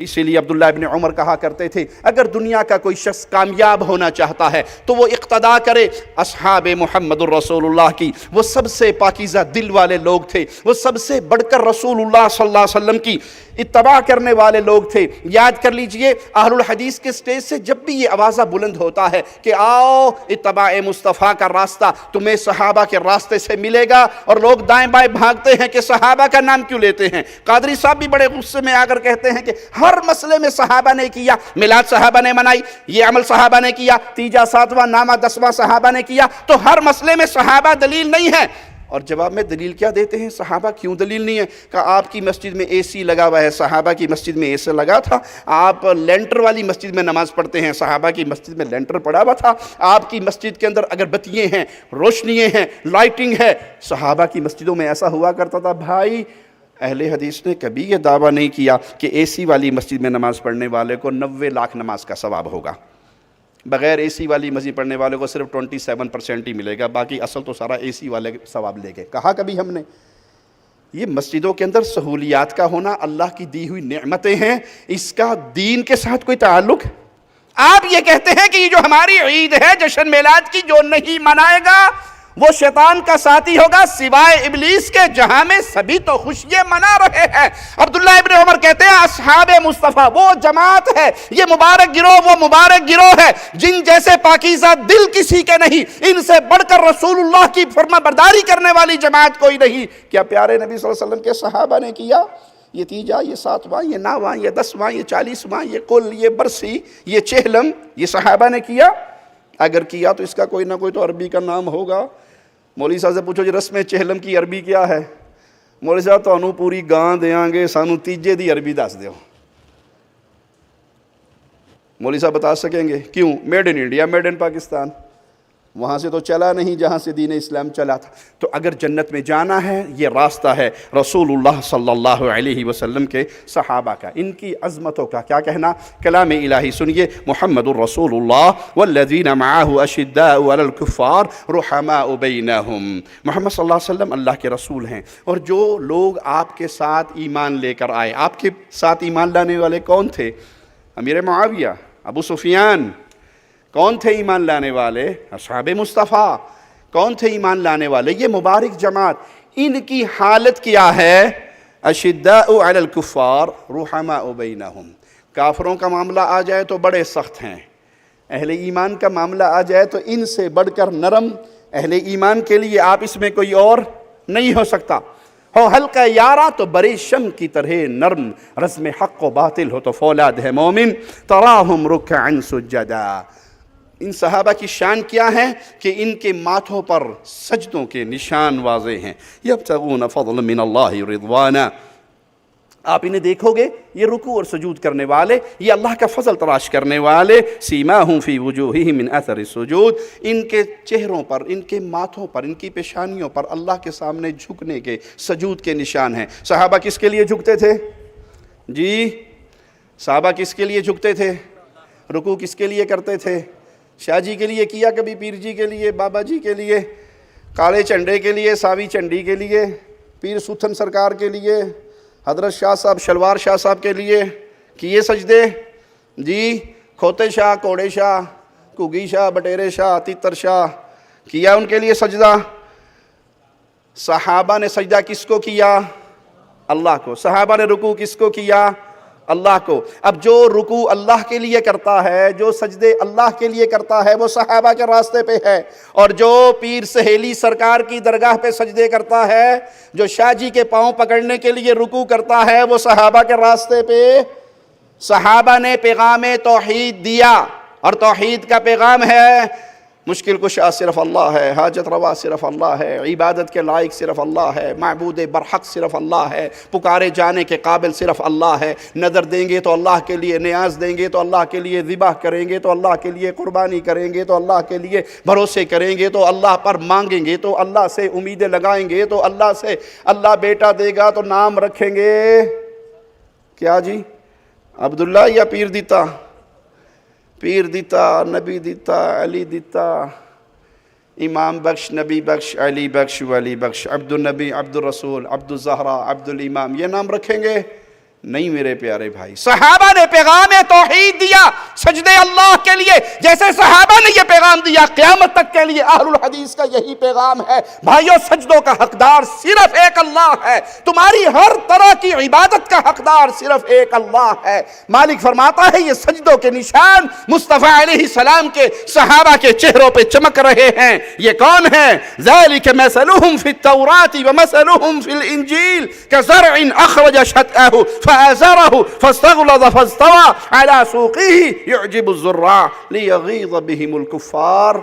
اسی لیے عبداللہ ابن عمر کہا کرتے تھے اگر دنیا کا کوئی شخص کامیاب ہونا چاہتا ہے تو وہ اقتدا کرے اصحاب محمد الرسول اللہ کی۔ وہ سب سے پاکیزہ دل والے لوگ تھے، وہ سب سے بڑھ کر رسول اللہ صلی اللہ علیہ وسلم کی اتباع کرنے والے لوگ تھے۔ یاد کر لیجئے اہل الحدیث کے سٹیج سے جب بھی یہ آوازہ بلند ہوتا ہے کہ آؤ اتباع مصطفیٰ کا راستہ تمہیں صحابہ کے راستے سے ملے گا، اور لوگ دائیں بائیں بھاگتے ہیں کہ صحابہ کا نام کیوں لیتے ہیں۔ قادری صاحب بھی بڑے غصے میں آ کر کہتے ہیں کہ ہر مسئلے میں صحابہ نے کیا، میلاد صحابہ نے منائی، یہ عمل صحابہ نے کیا، تیجا ساتواں نامہ 10واں صحابہ نے کیا، تو ہر مسئلے میں صحابہ دلیل نہیں ہے۔ اور جواب میں دلیل کیا دیتے ہیں؟ صحابہ کیوں دلیل نہیں ہے؟ کہا آپ کی مسجد میں اے سی لگا ہوا ہے، صحابہ کی مسجد میں اے سی لگا تھا۔ آپ لینٹر والی مسجد میں نماز پڑھتے ہیں، صحابہ کی مسجد میں لینٹر پڑا ہوا تھا۔ آپ کی مسجد کے اندر اگر بتیے ہیں، روشنیے ہیں، لائٹنگ ہے، صحابہ کی مسجدوں میں ایسا ہوا کرتا تھا۔ بھائی اہل حدیث نے کبھی یہ دعویٰ نہیں کیا کہ اے سی والی مسجد میں نماز پڑھنے والے کو 90 لاکھ نماز کا ثواب ہوگا، بغیر اے سی والی مسجد پڑھنے والے کو صرف 27% ہی ملے گا، باقی اصل تو سارا اے سی والے ثواب لے گئے۔ کہا کبھی ہم نے یہ مسجدوں کے اندر سہولیات کا ہونا اللہ کی دی ہوئی نعمتیں ہیں، اس کا دین کے ساتھ کوئی تعلق؟ آپ یہ کہتے ہیں کہ یہ جو ہماری عید ہے جشن میلاد کی، جو نہیں منائے گا وہ شیطان کا ساتھی ہوگا سوائے ابلیس کے، جہاں میں سبھی تو خوشیاں منا رہے ہیں۔ عبداللہ ابن عمر کہتے ہیں اصحاب مصطفیٰ وہ جماعت ہے، یہ مبارک گروہ وہ مبارک گروہ ہے جن جیسے پاکیزہ دل کسی کے نہیں، ان سے بڑھ کر رسول اللہ کی فرما برداری کرنے والی جماعت کوئی نہیں۔ کیا پیارے نبی صلی اللہ علیہ وسلم کے صحابہ نے کیا؟ یہ تیجا، یہ ساتواں، یہ ناواں، یہ 10واں، یہ 40واں، یہ کل، یہ برسی، یہ چہلم، یہ صحابہ نے کیا؟ اگر کیا تو اس کا کوئی نہ کوئی تو عربی کا نام ہوگا۔ مولوی صاحب سے پوچھو جی رسم چہلم کی عربی کیا ہے؟ مولوی صاحب تو انہوں پوری گاں دیاں گے، سانو تیجے دی عربی دس دیو۔ مولوی صاحب بتا سکیں گے کیوں؟ Made in India, made in Pakistan, وہاں سے تو چلا نہیں جہاں سے دین اسلام چلا تھا۔ تو اگر جنت میں جانا ہے یہ راستہ ہے رسول اللہ صلی اللہ علیہ وسلم کے صحابہ کا، ان کی عظمتوں کا کیا کہنا؟ کلام الہی سنیے، محمد الرسول اللہ والذین معہ اشداء علی الکفار رحماء بینہم۔ محمد صلی اللہ علیہ وسلم اللہ کے رسول ہیں، اور جو لوگ آپ کے ساتھ ایمان لے کر آئے، آپ کے ساتھ ایمان لانے والے کون تھے؟ امیر معاویہ، ابو سفیان۔ کون تھے ایمان لانے والے؟ اصحاب مصطفیٰ۔ کون تھے ایمان لانے والے؟ یہ مبارک جماعت۔ ان کی حالت کیا ہے؟ اشداء علی الکفار رحماء بینہم۔ کافروں کا معاملہ آ جائے تو بڑے سخت ہیں، اہل ایمان کا معاملہ آ جائے تو ان سے بڑھ کر نرم۔ اہل ایمان کے لیے آپ اس میں کوئی اور نہیں ہو سکتا۔ ہو حلقہ یارہ تو بری شم کی طرح نرم، رزم حق و باطل ہو تو فولاد ہے مومن، تراہم رکعا سجدا۔ ان صحابہ کی شان کیا ہے کہ ان کے ماتھوں پر سجدوں کے نشان واضح ہیں۔ یبتغون فضلا من اللہ رضوانا۔ آپ انہیں دیکھو گے یہ رکوع اور سجود کرنے والے، یہ اللہ کا فضل تلاش کرنے والے، سیماہم فی وجوہہم من اثر السجود، ان کے چہروں پر، ان کے ماتھوں پر، ان کی پیشانیوں پر اللہ کے سامنے جھکنے کے، سجود کے نشان ہیں۔ صحابہ کس کے لیے جھکتے تھے؟ جی صحابہ کس کے لیے جھکتے تھے؟ رکوع کس کے لیے کرتے تھے؟ شاہ جی کے لیے کیا کبھی؟ پیر جی کے لیے، بابا جی کے لیے، کالے چنڈے کے لیے، ساوی چنڈی کے لیے، پیر سوتھن سرکار کے لیے، حضرت شاہ صاحب شلوار شاہ صاحب کے لیے کیے سجدے؟ جی کھوتے شاہ، کوڑے شاہ، کگی شاہ، بٹیرے شاہ، تیتر شاہ، کیا ان کے لیے سجدہ؟ صحابہ نے سجدہ کس کو کیا؟ اللہ کو۔ صحابہ نے رکوع کس کو کیا؟ اللہ کو۔ اب جو رکوع اللہ کے لیے کرتا ہے، جو سجدے اللہ کے لیے کرتا ہے، وہ صحابہ کے راستے پہ ہے، اور جو پیر سہیلی سرکار کی درگاہ پہ سجدے کرتا ہے، جو شاہ جی کے پاؤں پکڑنے کے لیے رکوع کرتا ہے، وہ صحابہ کے راستے پہ۔ صحابہ نے پیغام توحید دیا، اور توحید کا پیغام ہے مشکل کشا صرف اللہ ہے، حاجت روا صرف اللہ ہے، عبادت کے لائق صرف اللہ ہے، معبود برحق صرف اللہ ہے، پکارے جانے کے قابل صرف اللہ ہے۔ نظر دیں گے تو اللہ کے لیے، نیاز دیں گے تو اللہ کے لیے، ذبح کریں گے تو اللہ کے لیے، قربانی کریں گے تو اللہ کے لیے، بھروسے کریں گے تو اللہ پر، مانگیں گے تو اللہ سے، امیدیں لگائیں گے تو اللہ سے۔ اللہ بیٹا دے گا تو نام رکھیں گے کیا جی؟ عبداللہ یا پیر دیتا؟ پیر دیتا، نبی دیتا، علی دیتا، امام بخش، نبی بخش، علی بخش، ولی بخش، عبد النبی، عبد الرسول، عبد الزہرا، عبد الامام، یہ نام رکھیں گے؟ نہیں میرے پیارے بھائی، صحابہ نے پیغام توحید دیا سجدے اللہ کے لیے، جیسے صحابہ نے یہ پیغام دیا قیامت تک کے لیے اہل الحدیث کا یہی پیغام ہے۔ بھائیو، سجدوں کا حقدار صرف ایک اللہ ہے، تمہاری ہر طرح کی عبادت کا حقدار صرف ایک اللہ ہے۔ مالک فرماتا ہے یہ سجدوں کے نشان مصطفیٰ علیہ السلام کے صحابہ کے چہروں پہ چمک رہے ہیں۔ یہ کون ہیں؟ ذَلِكَ مَثَلُهُمْ فِي التَّوْرَاةِ وَمَثَلُهُمْ فِي الْإِنْجِيلِ كَزَرْعٍ أَخْرَجَ شَطْأَهُ فآزره فاستغلظ فاستوى على سوقه يعجب الزراع ليغيظ بهم الكفار۔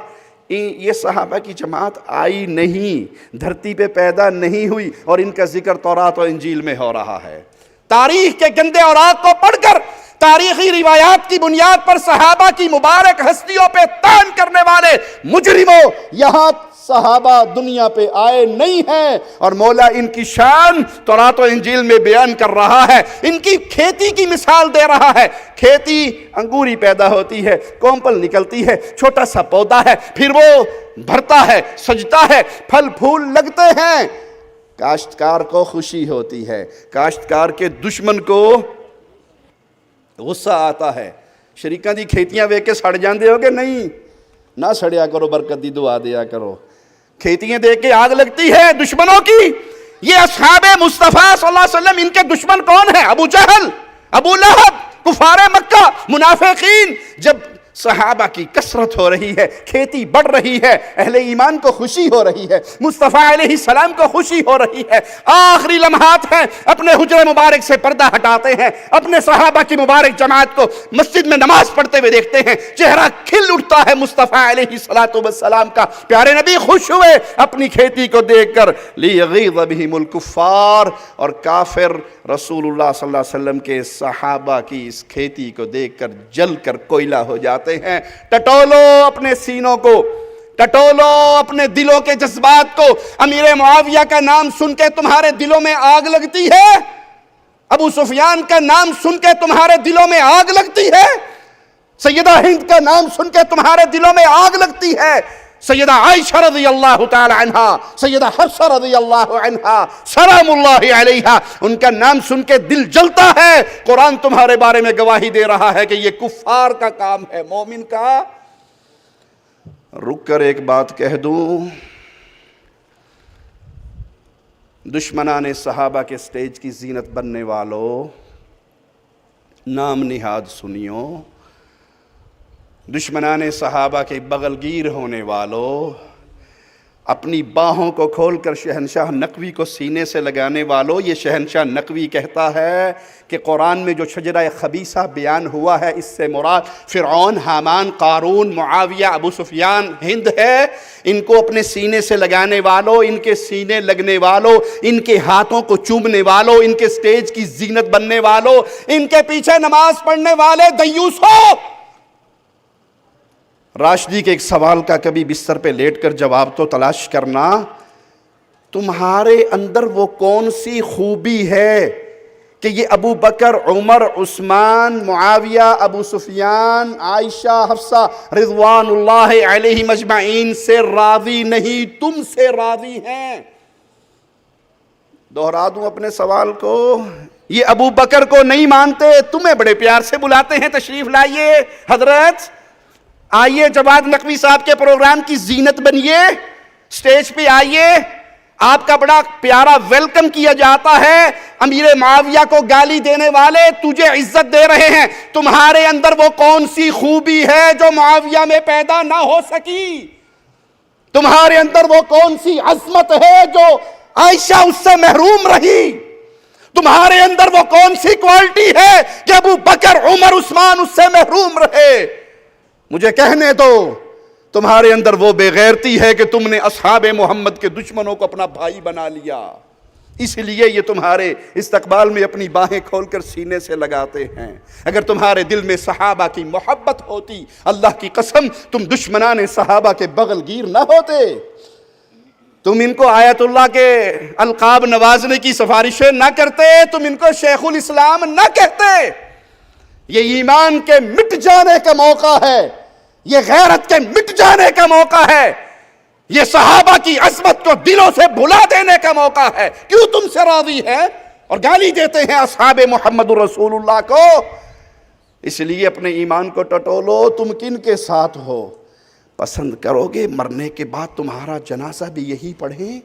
یہ صحابہ کی جماعت آئی نہیں، دھرتی پہ پیدا نہیں ہوئی، اور ان کا ذکر تورات و انجیل میں ہو رہا ہے۔ تاریخ کے گندے اوراق کو پڑھ کر، تاریخی روایات کی بنیاد پر صحابہ کی مبارک ہستیوں پہ طعن کرنے والے مجرموں، یہاں صحابہ دنیا پہ آئے نہیں ہیں، اور مولا ان کی شان تورات و انجیل میں بیان کر رہا ہے۔ ان کی کھیتی کی مثال دے رہا ہے۔ کھیتی انگوری پیدا ہوتی ہے، کومپل نکلتی ہے، چھوٹا سا پودا ہے، پھر وہ بھرتا ہے، سجتا ہے، پھل پھول لگتے ہیں۔ کاشتکار کو خوشی ہوتی ہے، کاشتکار کے دشمن کو غصہ آتا ہے۔ شریکاں دی کھیتیاں ویکھ کے سڑ جاندے ہو کہ نہیں؟ نہ سڑیا کرو، برکت دی دعا دیا کرو۔ کھیتیاں دیکھ کے آگ لگتی ہے دشمنوں کی۔ یہ اصحاب مصطفیٰ صلی اللہ علیہ وسلم، ان کے دشمن کون ہیں؟ ابو جہل، ابو لہب، کفار مکہ، منافقین۔ جب صحابہ کی کثرت ہو رہی ہے، کھیتی بڑھ رہی ہے، اہل ایمان کو خوشی ہو رہی ہے، مصطفیٰ علیہ السلام کو خوشی ہو رہی ہے، آخری لمحات ہیں، اپنے حجرے مبارک سے پردہ ہٹاتے ہیں، اپنے صحابہ کی مبارک جماعت کو مسجد میں نماز پڑھتے ہوئے دیکھتے ہیں، چہرہ کھل اٹھتا ہے مصطفیٰ علیہ السلام کا۔ پیارے نبی خوش ہوئے اپنی کھیتی کو دیکھ کر، لیغیظ بہم الکفار، اور کافر رسول اللہ صلی اللہ علیہ وسلم کے صحابہ کی اس کھیتی کو دیکھ کر جل کر کوئلہ ہو جاتے ہیں۔ ٹٹولو اپنے سینوں کو، ٹٹولو اپنے دلوں کے جذبات کو۔ امیر معاویہ کا نام سن کے تمہارے دلوں میں آگ لگتی ہے؟ ابو سفیان کا نام سن کے تمہارے دلوں میں آگ لگتی ہے؟ سیدہ ہند کا نام سن کے تمہارے دلوں میں آگ لگتی ہے؟ سیدہ عائشہ رضی اللہ تعالی عنہ، سیدہ حفصہ رضی اللہ عنہ سلام اللہ علیہا، ان کا نام سن کے دل جلتا ہے۔ قرآن تمہارے بارے میں گواہی دے رہا ہے کہ یہ کفار کا کام ہے، مومن کا۔ رک کر ایک بات کہہ دوں، دشمنان صحابہ کے سٹیج کی زینت بننے والوں، نام نہاد سنیو، دشمنان صحابہ کے بغل گیر ہونے والوں، اپنی باہوں کو کھول کر شہنشاہ نقوی کو سینے سے لگانے والوں، یہ شہنشاہ نقوی کہتا ہے کہ قرآن میں جو شجرہ خبیثہ بیان ہوا ہے، اس سے مراد فرعون، حامان، قارون، معاویہ، ابو سفیان، ہند ہے۔ ان کو اپنے سینے سے لگانے والوں، ان کے سینے لگنے والوں، ان کے ہاتھوں کو چومنے والوں، ان کے سٹیج کی زینت بننے والوں، ان کے پیچھے نماز پڑھنے والے دیوسوں، راشدی کے ایک سوال کا کبھی بستر پہ لیٹ کر جواب تو تلاش کرنا، تمہارے اندر وہ کون سی خوبی ہے کہ یہ ابو بکر، عمر، عثمان، معاویہ، ابو سفیان، عائشہ، حفصہ رضوان اللہ علیہم اجمعین سے راضی نہیں، تم سے راضی ہیں؟ دوہرا دوں اپنے سوال کو، یہ ابو بکر کو نہیں مانتے، تمہیں بڑے پیار سے بلاتے ہیں، تشریف لائیے حضرت، آئیے جواد نقوی صاحب کے پروگرام کی زینت بنیے، سٹیج پہ آئیے، آپ کا بڑا پیارا ویلکم کیا جاتا ہے۔ امیر معاویہ کو گالی دینے والے تجھے عزت دے رہے ہیں، تمہارے اندر وہ کون سی خوبی ہے جو معاویہ میں پیدا نہ ہو سکی؟ تمہارے اندر وہ کون سی عظمت ہے جو عائشہ اس سے محروم رہی؟ تمہارے اندر وہ کون سی کوالٹی ہے کہ ابو بکر، عمر، عثمان اس سے محروم رہے؟ مجھے کہنے دو، تمہارے اندر وہ بے غیرتی ہے کہ تم نے اصحاب محمد کے دشمنوں کو اپنا بھائی بنا لیا، اس لیے یہ تمہارے استقبال میں اپنی باہیں کھول کر سینے سے لگاتے ہیں۔ اگر تمہارے دل میں صحابہ کی محبت ہوتی، اللہ کی قسم تم دشمنان صحابہ کے بغل گیر نہ ہوتے، تم ان کو آیت اللہ کے القاب نوازنے کی سفارشیں نہ کرتے، تم ان کو شیخ الاسلام نہ کہتے۔ یہ ایمان کے مٹ جانے کا موقع ہے، یہ غیرت کے مٹ جانے کا موقع ہے، یہ صحابہ کی عظمت کو دلوں سے بھلا دینے کا موقع ہے۔ کیوں تم سے راضی ہے؟ اور گالی دیتے ہیں اصحاب محمد رسول اللہ کو۔ اس لیے اپنے ایمان کو ٹٹولو، تم کن کے ساتھ ہو؟ پسند کرو گے مرنے کے بعد تمہارا جنازہ بھی یہی پڑھیں؟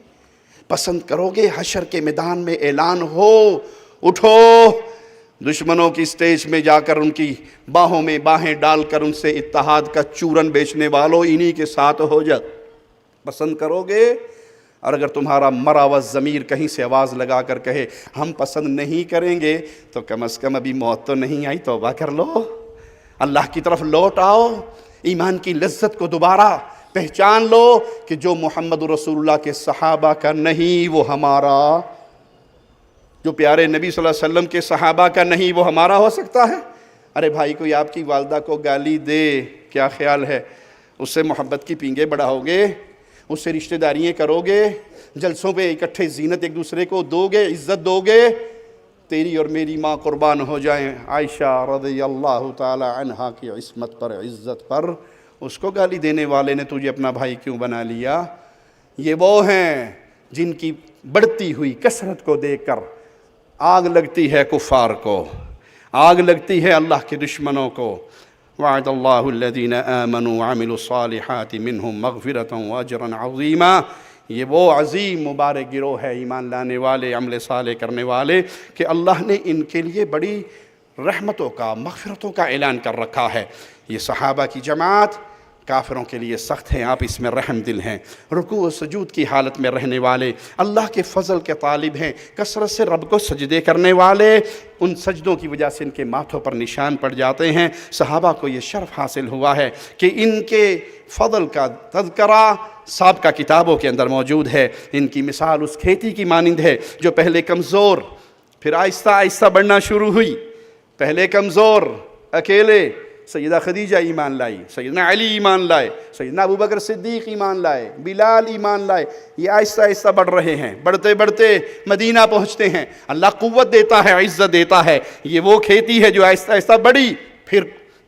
پسند کرو گے حشر کے میدان میں اعلان ہو، اٹھو دشمنوں کی سٹیج میں جا کر ان کی باہوں میں باہیں ڈال کر ان سے اتحاد کا چورن بیچنے والوں انہی کے ساتھ ہو جا؟ پسند کرو گے؟ اور اگر تمہارا مرا ہوا ضمیر کہیں سے آواز لگا کر کہے ہم پسند نہیں کریں گے، تو کم از کم ابھی موت تو نہیں آئی، توبہ کر لو، اللہ کی طرف لوٹ آؤ، ایمان کی لذت کو دوبارہ پہچان لو کہ جو محمد رسول اللہ کے صحابہ کا نہیں وہ ہمارا، جو پیارے نبی صلی اللہ علیہ وسلم کے صحابہ کا نہیں وہ ہمارا ہو سکتا ہے؟ ارے بھائی کوئی آپ کی والدہ کو گالی دے، کیا خیال ہے اس سے محبت کی پینگے بڑھاؤ گے؟ اس سے رشتہ داریاں کرو گے؟ جلسوں پہ اکٹھے زینت ایک دوسرے کو دو گے، عزت دو گے؟ تیری اور میری ماں قربان ہو جائیں، عائشہ رضی اللہ تعالی عنہا کی عصمت پر، عزت پر، اس کو گالی دینے والے نے تجھے اپنا بھائی کیوں بنا لیا؟ یہ وہ ہیں جن کی بڑھتی ہوئی کثرت کو دیکھ کر آگ لگتی ہے کفار کو، آگ لگتی ہے اللہ کے دشمنوں کو۔ وعد اللہ الذین آمنوا وعملوا الصالحات منہم مغفرۃ واجرا عظیما، یہ وہ عظیم مبارک گروہ ہے ایمان لانے والے، عمل صالح کرنے والے، کہ اللہ نے ان کے لیے بڑی رحمتوں کا، مغفرتوں کا اعلان کر رکھا ہے۔ یہ صحابہ کی جماعت کافروں کے لیے سخت ہیں، آپ اس میں رحم دل ہیں، رکوع و سجود کی حالت میں رہنے والے، اللہ کے فضل کے طالب ہیں، کثرت سے رب کو سجدے کرنے والے، ان سجدوں کی وجہ سے ان کے ماتھوں پر نشان پڑ جاتے ہیں۔ صحابہ کو یہ شرف حاصل ہوا ہے کہ ان کے فضل کا تذکرہ سابقہ کتابوں کے اندر موجود ہے۔ ان کی مثال اس کھیتی کی مانند ہے جو پہلے کمزور، پھر آہستہ آہستہ بڑھنا شروع ہوئی۔ پہلے کمزور اکیلے، سیدہ خدیجہ ایمان لائی، سیدنا علی ایمان لائے، سیدنا ابوبکر صدیق ایمان لائے، بلال ایمان لائے، یہ آہستہ آہستہ بڑھ رہے ہیں، بڑھتے بڑھتے مدینہ پہنچتے ہیں، اللہ قوت دیتا ہے، عزت دیتا ہے۔ یہ وہ کھیتی ہے جو آہستہ آہستہ بڑھی، پھر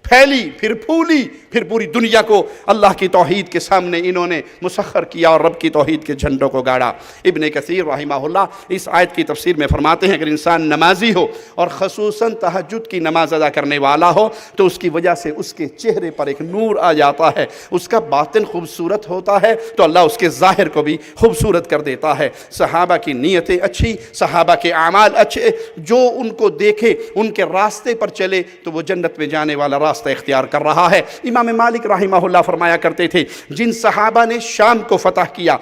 پھیلی، پھر پھولی، پھر پوری دنیا کو اللہ کی توحید کے سامنے انہوں نے مسخر کیا اور رب کی توحید کے جھنڈوں کو گاڑا۔ ابن کثیر رحمہ اللہ اس آیت کی تفسیر میں فرماتے ہیں اگر انسان نمازی ہو اور خصوصاً تہجد کی نماز ادا کرنے والا ہو تو اس کی وجہ سے اس کے چہرے پر ایک نور آ جاتا ہے، اس کا باطن خوبصورت ہوتا ہے تو اللہ اس کے ظاہر کو بھی خوبصورت کر دیتا ہے۔ صحابہ کی نیتیں اچھی، صحابہ کے اعمال اچھے، جو ان کو دیکھے ان کے راستے پر چلے تو وہ جنت میں جانے والا راستہ اختیار کر رہا ہے۔ امام مالک رحمہ اللہ فرمایا کرتے تھے جن صحابہ نے شام کو فتح کیا،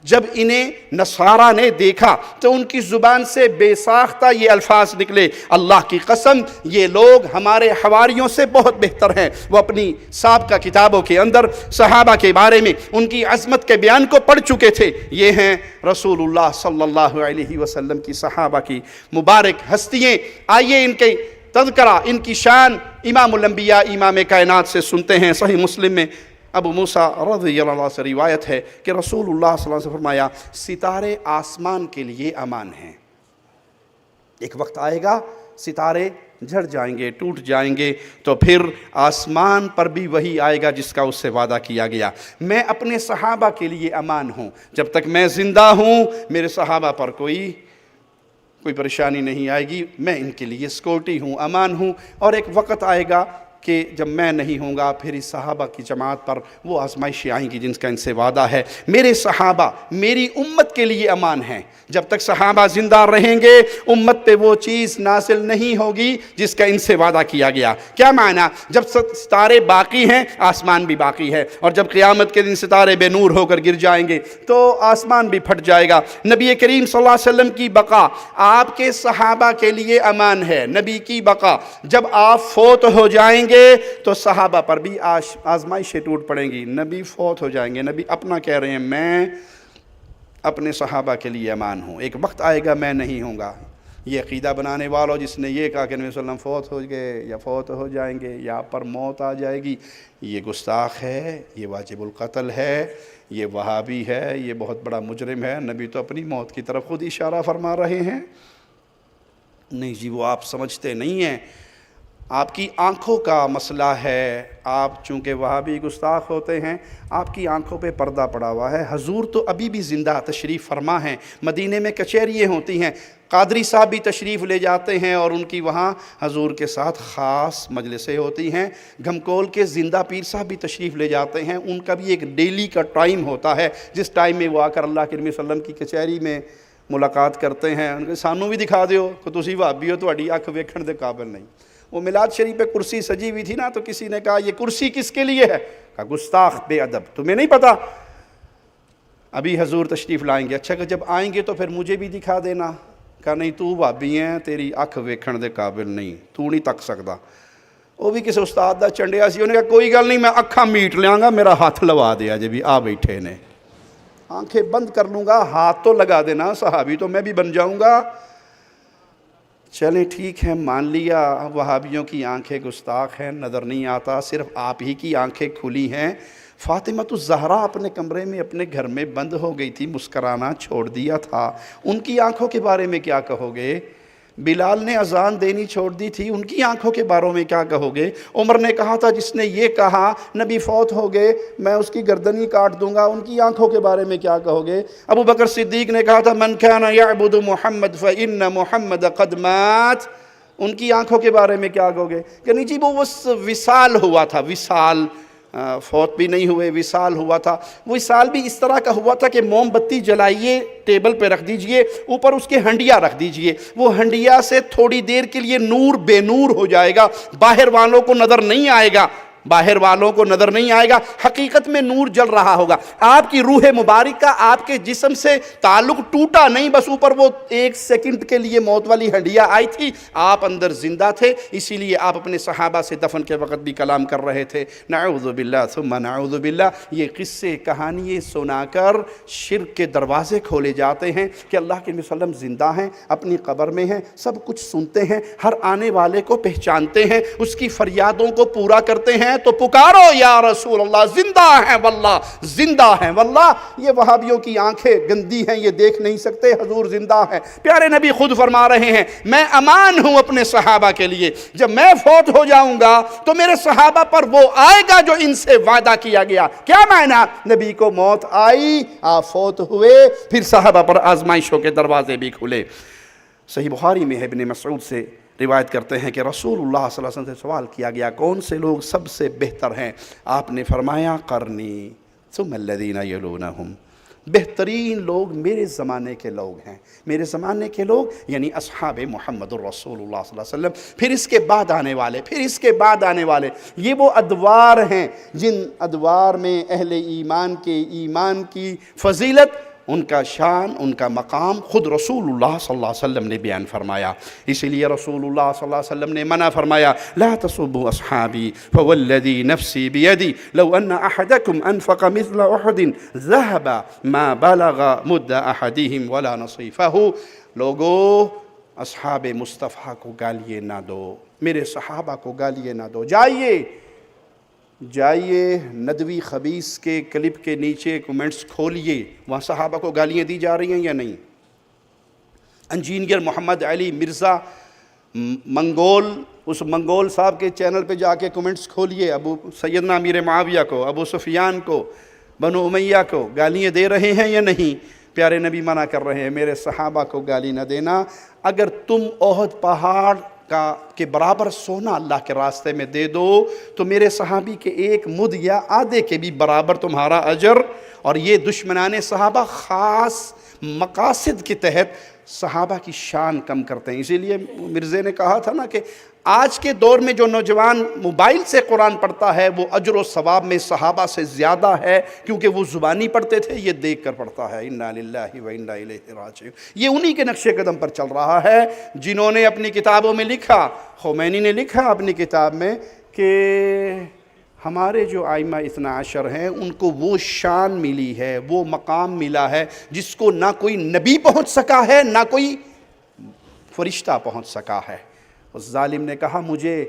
جب انہیں نصارہ نے دیکھا تو ان کی زبان سے بے ساختہ یہ الفاظ نکلے، اللہ کی قسم یہ لوگ ہمارے حواریوں سے بہت بہتر ہیں۔ وہ اپنی سابقہ کتابوں کے اندر صحابہ کے بارے میں ان کی عظمت کے بیان کو پڑھ چکے تھے۔ یہ ہیں رسول اللہ صلی اللہ علیہ وسلم کی صحابہ کی مبارک ہستیاں۔ آئیے ان کے تذکرہ، ان کی شان امام الانبیاء، امام کائنات سے سنتے ہیں۔ صحیح مسلم میں ابو موسیٰ رضی اللہ عنہ سے روایت ہے کہ رسول اللہ صلی اللہ علیہ وسلم نے فرمایا ستارے آسمان کے لیے امان ہیں، ایک وقت آئے گا ستارے جھڑ جائیں گے، ٹوٹ جائیں گے، تو پھر آسمان پر بھی وہی آئے گا جس کا اس سے وعدہ کیا گیا۔ میں اپنے صحابہ کے لیے امان ہوں، جب تک میں زندہ ہوں میرے صحابہ پر کوئی پریشانی نہیں آئے گی، میں ان کے لیے سیکورٹی ہوں، امان ہوں۔ اور ایک وقت آئے گا کہ جب میں نہیں ہوں گا پھر اس صحابہ کی جماعت پر وہ آزمائشیں آئیں گی جن کا ان سے وعدہ ہے۔ میرے صحابہ میری امت کے لیے امان ہیں، جب تک صحابہ زندہ رہیں گے امت پہ وہ چیز نازل نہیں ہوگی جس کا ان سے وعدہ کیا گیا۔ کیا معنی؟ جب ستارے باقی ہیں آسمان بھی باقی ہے، اور جب قیامت کے دن ستارے بے نور ہو کر گر جائیں گے تو آسمان بھی پھٹ جائے گا۔ نبی کریم صلی اللہ علیہ وسلم کی بقا آپ کے صحابہ کے لیے امان ہے، نبی کی بقا۔ جب آپ فوت ہو جائیں گے تو صحابہ پر بھی آزمائشیں ٹوٹ پڑیں گی، نبی فوت ہو جائیں گے، نبی اپنا کہہ رہے ہیں میں اپنے صحابہ کے لیے امان ہوں، ایک وقت آئے گا میں نہیں ہوں گا۔ یہ عقیدہ بنانے والوں جس نے یہ کہا کہ نبی صلی اللہ علیہ وسلم فوت ہو گئے یا فوت ہو جائیں گے یا آپ پر موت آ جائے گی، یہ گستاخ ہے، یہ واجب القتل ہے، یہ وہابی ہے، یہ بہت بڑا مجرم ہے۔ نبی تو اپنی موت کی طرف خود اشارہ فرما رہے ہیں۔ نہیں جی وہ آپ سمجھتے نہیں ہیں، آپ کی آنکھوں کا مسئلہ ہے، آپ چونکہ وہابی گستاخ ہوتے ہیں، آپ کی آنکھوں پہ پردہ پڑا ہوا ہے۔ حضور تو ابھی بھی زندہ تشریف فرما ہیں، مدینے میں کچہریاں ہوتی ہیں، قادری صاحب بھی تشریف لے جاتے ہیں اور ان کی وہاں حضور کے ساتھ خاص مجلسیں ہوتی ہیں، گھمکول کے زندہ پیر صاحب بھی تشریف لے جاتے ہیں، ان کا بھی ایک ڈیلی کا ٹائم ہوتا ہے جس ٹائم میں وہ آ کر اللہ کے نبی صلی اللہ علیہ وسلم کی کچہری میں ملاقات کرتے ہیں۔ ان کے سانوں بھی دکھا دیو کہ تسی وہابی ہو، تہاڈی اکھ ویکھن دے قابل نہیں۔ وہ میلاد شریف پہ کرسی سجی ہوئی تھی نا، تو کسی نے کہا یہ کرسی کس کے لیے ہے؟ کہا گستاخ بے ادب، تمہیں نہیں پتا؟ ابھی حضور تشریف لائیں گے۔ اچھا کہ جب آئیں گے تو پھر مجھے بھی دکھا دینا۔ کہا نہیں، تو وہابی ہیں، تیری اکھ ویکھن دے قابل نہیں، تو نہیں تک سکتا۔ وہ بھی کسی استاد دا چنڈیا سی، انہوں نے کہا کوئی گل نہیں، میں اکھاں میٹ لیاں گا، میرا ہاتھ لوا دیا جے بھی آ بیٹھے نے، آنکھیں بند کر لوں گا، ہاتھ تو لگا دینا، صحابی تو میں بھی بن جاؤں گا۔ چلیں ٹھیک ہے، مان لیا وہابیوں کی آنکھیں گستاخ ہیں، نظر نہیں آتا، صرف آپ ہی کی آنکھیں کھلی ہیں۔ فاطمہ الزہرا اپنے کمرے میں اپنے گھر میں بند ہو گئی تھی، مسکرانا چھوڑ دیا تھا، ان کی آنکھوں کے بارے میں کیا کہو گے؟ بلال نے اذان دینی چھوڑ دی تھی، ان کی آنکھوں کے باروں میں کیا کہو گے؟ عمر نے کہا تھا جس نے یہ کہا نبی فوت ہو گئے میں اس کی گردن ہی کاٹ دوں گا، ان کی آنکھوں کے بارے میں کیا کہو گے؟ ابو بکر صدیق نے کہا تھا من کان یعبد محمد فإن محمد قد مات، ان کی آنکھوں کے بارے میں کیا کہو گے؟ کہ نہیں جی وہ وصال ہوا تھا، وصال، فوت بھی نہیں ہوئے، وصال ہوا تھا۔ وہ وصال بھی اس طرح کا ہوا تھا کہ موم بتی جلائیے، ٹیبل پہ رکھ دیجئے، اوپر اس کے ہنڈیا رکھ دیجئے، وہ ہنڈیا سے تھوڑی دیر کے لیے نور بے نور ہو جائے گا، باہر والوں کو نظر نہیں آئے گا، باہر والوں کو نظر نہیں آئے گا، حقیقت میں نور جل رہا ہوگا۔ آپ کی روح مبارکہ آپ کے جسم سے تعلق ٹوٹا نہیں، بس اوپر وہ ایک سیکنڈ کے لیے موت والی ہنڈیا آئی تھی، آپ اندر زندہ تھے، اسی لیے آپ اپنے صحابہ سے دفن کے وقت بھی کلام کر رہے تھے۔ نعوذ باللہ ثم نعوذ باللہ، یہ قصے کہانییں سنا کر شرک کے دروازے کھولے جاتے ہیں کہ اللہ کے نبی صلی اللہ علیہ وسلم زندہ ہیں، اپنی قبر میں ہیں، سب کچھ سنتے ہیں، ہر آنے والے کو پہچانتے ہیں، اس کی فریادوں کو پورا کرتے ہیں، تو پکارو یا رسول اللہ، زندہ ہیں واللہ، زندہ ہیں واللہ۔ یہ وہابیوں کی آنکھیں گندی ہیں، یہ دیکھ نہیں سکتے، حضور زندہ ہیں۔ پیارے نبی خود فرما رہے ہیں میں امان ہوں اپنے صحابہ کے لیے، جب میں فوت ہو جاؤں گا تو میرے صحابہ پر وہ آئے گا جو ان سے وعدہ کیا گیا۔ کیا معنی؟ نبی کو موت آئی، آپ فوت ہوئے، پھر صحابہ پر آزمائشوں کے دروازے بھی کھلے۔ صحیح بخاری میں ہے، ابن مسعود سے روایت کرتے ہیں کہ رسول اللہ صلی اللہ علیہ وسلم سے سوال کیا گیا کون سے لوگ سب سے بہتر ہیں؟ آپ نے فرمایا قرنی ثم الذین یلونہم، بہترین لوگ میرے زمانے کے لوگ ہیں، میرے زمانے کے لوگ یعنی اصحاب محمد الرسول اللہ صلی اللہ علیہ وسلم، پھر اس کے بعد آنے والے، پھر اس کے بعد آنے والے۔ یہ وہ ادوار ہیں جن ادوار میں اہل ایمان کے ایمان کی فضیلت، ان کا شان، ان کا مقام خود رسول اللہ صلی اللہ علیہ وسلم نے بیان فرمایا۔ اسی لیے رسول اللہ صلی اللہ علیہ وسلم نے منع فرمایا لا تصبوا اصحابی فوالذی نفسی بیدی لو ان احدکم انفق مثل احد ذهب ما بلغ مد احدهم ولا نصیفہ۔ لوگو اصحاب مصطفیٰ کو گالیے نہ دو، میرے صحابہ کو گالیے نہ دو۔ جائیے ندوی خبیث کے کلپ کے نیچے کومنٹس کھولیے، وہاں صحابہ کو گالیاں دی جا رہی ہیں یا نہیں؟ انجینئر محمد علی مرزا منگول، اس منگول صاحب کے چینل پہ جا کے کومنٹس کھولیے، ابو سیدنا امیر معاویہ کو، ابو سفیان کو، بنو امیہ کو گالیاں دے رہے ہیں یا نہیں؟ پیارے نبی منع کر رہے ہیں میرے صحابہ کو گالی نہ دینا۔ اگر تم احد پہاڑ کے برابر سونا اللہ کے راستے میں دے دو تو میرے صحابی کے ایک مد یا آدھے کے بھی برابر تمہارا اجر۔ اور یہ دشمنان صحابہ خاص مقاصد کے تحت صحابہ کی شان کم کرتے ہیں۔ اسی لیے مرزے نے کہا تھا نا کہ آج کے دور میں جو نوجوان موبائل سے قرآن پڑھتا ہے وہ اجر و ثواب میں صحابہ سے زیادہ ہے، کیونکہ وہ زبانی پڑھتے تھے، یہ دیکھ کر پڑھتا ہے۔ انا للہ و انا الیہ راجعون۔ یہ انہی کے نقش قدم پر چل رہا ہے جنہوں نے اپنی کتابوں میں لکھا، خمینی نے لکھا اپنی کتاب میں کہ ہمارے جو ائمہ اثنا عشر ہیں ان کو وہ شان ملی ہے، وہ مقام ملا ہے جس کو نہ کوئی نبی پہنچ سکا ہے، نہ کوئی فرشتہ پہنچ سکا ہے۔ اس ظالم نے کہا مجھے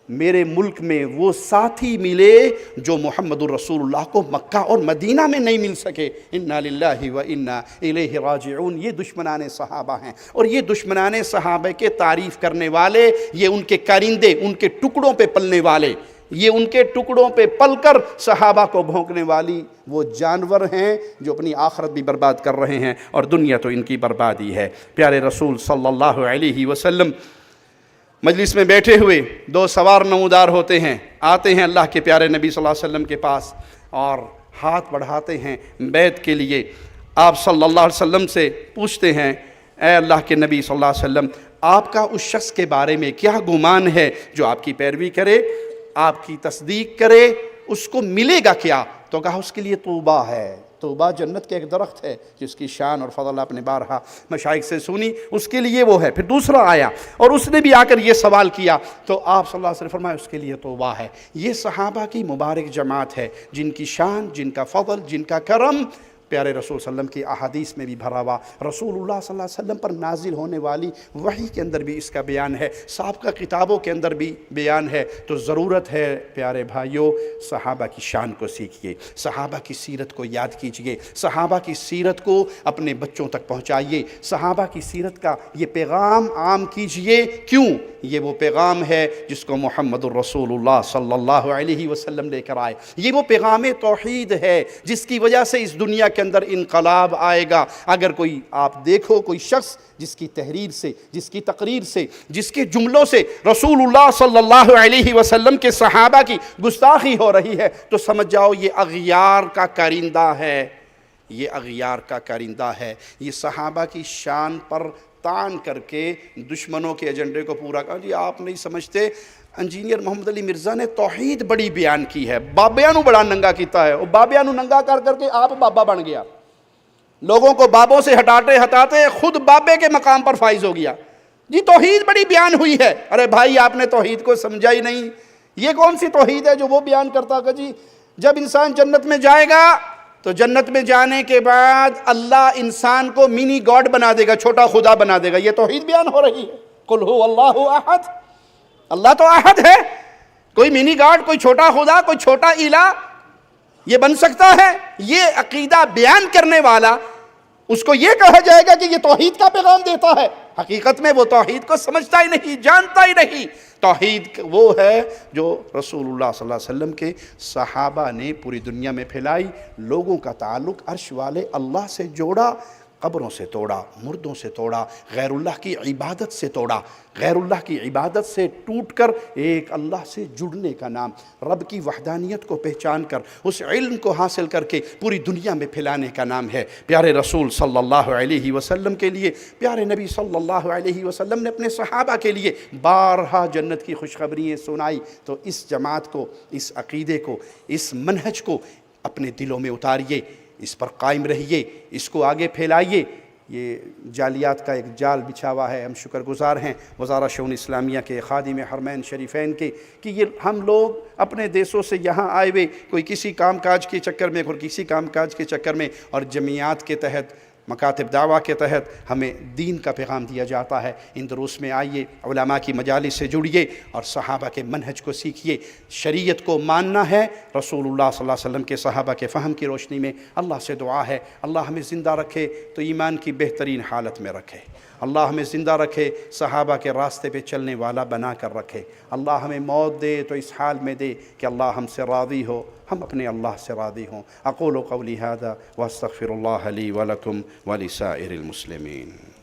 میرے ملک میں وہ ساتھی ملے جو محمد الرسول اللہ کو مکہ اور مدینہ میں نہیں مل سکے۔ انا للہ و انا الیہ راجعون۔ یہ دشمنان صحابہ ہیں، اور یہ دشمنان صحابہ کے تعریف کرنے والے، یہ ان کے کارندے، ان کے ٹکڑوں پہ پلنے والے، یہ ان کے ٹکڑوں پہ پل کر صحابہ کو بھونکنے والی وہ جانور ہیں جو اپنی آخرت بھی برباد کر رہے ہیں، اور دنیا تو ان کی بربادی ہے۔ پیارے رسول صلی اللہ علیہ وسلم مجلس میں بیٹھے ہوئے، دو سوار نمودار ہوتے ہیں، آتے ہیں اللہ کے پیارے نبی صلی اللہ علیہ وسلم کے پاس اور ہاتھ بڑھاتے ہیں بیعت کے لیے۔ آپ صلی اللہ علیہ وسلم سے پوچھتے ہیں، اے اللہ کے نبی صلی اللہ علیہ وسلم، آپ کا اس شخص کے بارے میں کیا گمان ہے جو آپ کی پیروی کرے، آپ کی تصدیق کرے، اس کو ملے گا کیا؟ تو کہا اس کے لیے توبہ ہے۔ توبہ جنت کے ایک درخت ہے جس کی شان اور فضل آپ نے بارہا مشائخ سے سنی، اس کے لیے وہ ہے۔ پھر دوسرا آیا اور اس نے بھی آ کر یہ سوال کیا، تو آپ صلی اللہ علیہ وسلم فرمایا اس کے لیے توبہ ہے۔ یہ صحابہ کی مبارک جماعت ہے جن کی شان، جن کا فضل، جن کا کرم پیارے رسول صلی اللہ علیہ وسلم کی احادیث میں بھی بھرا ہوا، رسول اللہ صلی اللہ علیہ وسلم پر نازل ہونے والی وحی کے اندر بھی اس کا بیان ہے، سابقہ کتابوں کے اندر بھی بیان ہے۔ تو ضرورت ہے پیارے بھائیوں، صحابہ کی شان کو سیکھیے، صحابہ کی سیرت کو یاد کیجئے، صحابہ کی سیرت کو اپنے بچوں تک پہنچائیے، صحابہ کی سیرت کا یہ پیغام عام کیجئے۔ کیوں؟ یہ وہ پیغام ہے جس کو محمد الرسول اللہ صلی اللہ علیہ وسلم لے کر آئے۔ یہ وہ پیغام توحید ہے جس کی وجہ سے اس دنیا کے اندر انقلاب آئے گا۔ اگر کوئی آپ دیکھو کوئی شخص جس کی تحریر سے، جس کی تقریر سے، جس کے جملوں سے رسول اللہ صلی اللہ علیہ وسلم کے صحابہ کی گستاخی ہو رہی ہے، تو سمجھ جاؤ یہ اغیار کا کارندہ ہے، یہ اغیار کا کارندہ ہے۔ یہ صحابہ کی شان پر تان کر کے دشمنوں کے ایجنڈے کو پورا کر، جی آپ نہیں سمجھتے، انجینئر محمد علی مرزا نے توحید بڑی بیان کی ہے، بابیاں نو بڑا ننگا کیتا ہے، اور بابیاں نو ننگا کر کر کے آپ بابا بن گیا، لوگوں کو بابوں سے ہٹاتے ہٹاتے خود بابے کے مقام پر فائز ہو گیا۔ جی توحید بڑی بیان ہوئی ہے، ارے بھائی آپ نے توحید کو سمجھا ہی نہیں۔ یہ کون سی توحید ہے جو وہ بیان کرتا کہ جی جب انسان جنت میں جائے گا تو جنت میں جانے کے بعد اللہ انسان کو منی گاڈ بنا دے گا، چھوٹا خدا بنا دے گا، یہ توحید بیان ہو رہی ہے؟ قل هو اللہ احد، اللہ تو احد ہے، کوئی منی گاڈ، کوئی چھوٹا خدا، کوئی چھوٹا الہ یہ بن سکتا ہے؟ یہ عقیدہ بیان کرنے والا، اس کو یہ کہا جائے گا کہ یہ توحید کا پیغام دیتا ہے؟ حقیقت میں وہ توحید کو سمجھتا ہی نہیں، جانتا ہی نہیں۔ توحید وہ ہے جو رسول اللہ صلی اللہ علیہ وسلم کے صحابہ نے پوری دنیا میں پھیلائی، لوگوں کا تعلق عرش والے اللہ سے جوڑا، قبروں سے توڑا، مردوں سے توڑا، غیر اللہ کی عبادت سے توڑا، غیر اللہ کی عبادت سے ٹوٹ کر ایک اللہ سے جڑنے کا نام، رب کی وحدانیت کو پہچان کر اس علم کو حاصل کر کے پوری دنیا میں پھیلانے کا نام ہے۔ پیارے رسول صلی اللہ علیہ وسلم کے لیے، پیارے نبی صلی اللہ علیہ وسلم نے اپنے صحابہ کے لیے بارہا جنت کی خوشخبریاں سنائی۔ تو اس جماعت کو، اس عقیدے کو، اس منہج کو اپنے دلوں میں اتاریے، اس پر قائم رہیے، اس کو آگے پھیلائیے۔ یہ جالیات کا ایک جال بچھا ہوا ہے، ہم شکر گزار ہیں وزارت شؤون اسلامیہ کے، خادم حرمین شریفین کے، کہ یہ ہم لوگ اپنے دیسوں سے یہاں آئے ہوئے، کوئی کسی کام کاج کے چکر میں، کوئی کسی کام کاج کے چکر میں، اور جمعیات کے تحت، مکاتب دعویٰ کے تحت ہمیں دین کا پیغام دیا جاتا ہے۔ ان دروس میں آئیے، علماء کی مجالس سے جڑیے اور صحابہ کے منہج کو سیکھیے۔ شریعت کو ماننا ہے رسول اللہ صلی اللہ علیہ وسلم کے صحابہ کے فہم کی روشنی میں۔ اللہ سے دعا ہے اللہ ہمیں زندہ رکھے تو ایمان کی بہترین حالت میں رکھے، اللہ ہمیں زندہ رکھے صحابہ کے راستے پہ چلنے والا بنا کر رکھے، اللہ ہمیں موت دے تو اس حال میں دے کہ اللہ ہم سے راضی ہو، ہم اپنے اللہ سے راضی ہوں۔ اقول قولی ھذا واستغفر اللہ لی ولکم ولسائر المسلمین۔